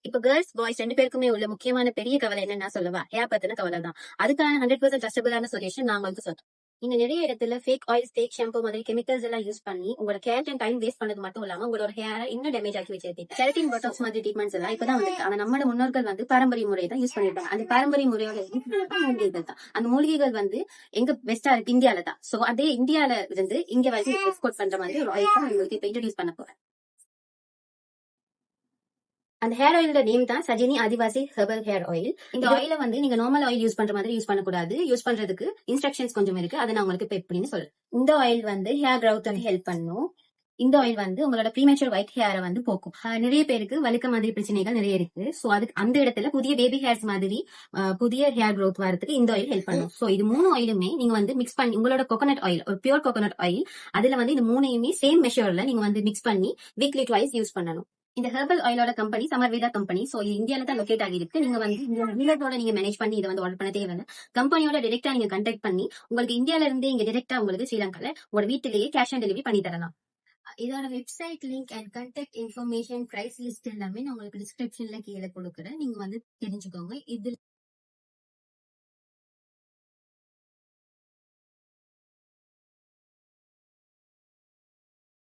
இப்ப girls boys 2 பேருக்குமே உள்ள முக்கியமான பெரிய கவலை என்னன்னா சொல்லவா? ஹேர் பத்தின கவலை தான். அதுக்கான 100% ட்ரஸ்டபிளான சொல்யூஷன் நான் உங்களுக்கு சொல்றேன். நீங்க நிறைய இடத்துல ஃபேக் ஆயில்ஸ், ஃபேக் ஷாம்பு மாதிரி கெமிக்கல்ஸ் எல்லாம் யூஸ் பண்ணி உங்களோட கேர் அண்ட் டைம் வேஸ்ட் பண்ணது மட்டும் இல்லாம உங்களோட ஹேரை இன்னும் டேமேஜ் ஆக்கி வச்சிருக்கீங்க. கெரட்டின் பாட்டாக்ஸ் மாதிரி ட்ரீட்மெண்ட்ஸ் எல்லாம் இப்பதான் வந்திருக்கு. ஆனா நம்மளோட முன்னோர்கள் வந்து பாரம்பரிய முறையை தான் யூஸ் பண்ணிருப்பாங்க. அந்த பாரம்பரிய முறையோட மூலிகைகள் தான். அந்த மூலிகைகள் வந்து எங்க பெஸ்டா இருக்கு இந்தியால தான். சோ அதே இந்தியால இருந்து இங்க வந்து எக்ஸ்போர்ட் பண்ற மாதிரி ஒரு ஆயில் தான் உங்களுக்கு இப்ப இன்ட்ரோடியூஸ் பண்ண போறேன். அந்த ஹேர் ஆயிலோட நேம் தான் சஜினி ஆதிவாசி ஹெர்பல் ஹேர் ஆயில். இந்த ஆயில வந்து நீங்க நார்மல் ஆயில் யூஸ் பண்ற மாதிரி யூஸ் பண்ணக்கூடாது. யூஸ் பண்றதுக்கு இன்ஸ்ட்ரக்ஷன்ஸ் கொஞ்சம் இருக்கு. அதை நான் உங்களுக்கு இப்ப எப்படின்னு சொல்றேன். இந்த ஆயில் வந்து ஹேர் கிரவுத் ஹெல்ப் பண்ணும். இந்த ஆயில் வந்து உங்களோட ப்ரீமேச்சர் ஒயிட் ஹேரை வந்து போக்கும். நிறைய பேருக்கு வழுக்க மாதிரி பிரச்சனைகள் நிறைய இருக்கு. சோ அதுக்கு அந்த இடத்துல புதிய பேபி ஹேர்ஸ் மாதிரி புதிய ஹேர் growth வரதுக்கு இந்த ஆயில் ஹெல்ப் பண்ணும். சோ இது 3 ஆயிலுமே நீங்க வந்து மிக்ஸ் பண்ணி உங்களோட கோகோனட் ஆயில், ஒரு பியூர் கோகோனட் ஆயில், அதுல வந்து இந்த 3யுமே சேம் மெஷர்ல நீங்க வந்து மிக்ஸ் பண்ணி வீக்லி ட்வைஸ் யூஸ் பண்ணணும். இந்த ஹெர்பல் ஆயிலோட கம்பெனி சமர்வேதா கம்பெனி. சோ இது இந்தியால தான் லொகேட் ஆகிருக்கு. நீங்க வந்து இந்த டீலரோட நீங்க மேனேஜ் பண்ணி இதை வந்து ஆர்டர் பண்ண தேவையில்லை. கம்பெனியோட டைரக்டா நீங்க கான்டாக்ட் பண்ணி உங்களுக்கு இந்தியால இருந்து இங்க டைரக்டா உங்களுக்கு ஸ்ரீலங்கால உங்களோட வீட்டிலேயே கேஷ் ஆன் டெலிவரி பண்ணி தரலாம். இதோட website link and contact information, price list எல்லாமே நான் உங்களுக்கு டிஸ்கிரிப்ஷன்ல கீழே கொடுக்குறேன். நீங்க வந்து தெரிஞ்சுக்கோங்க. இதுல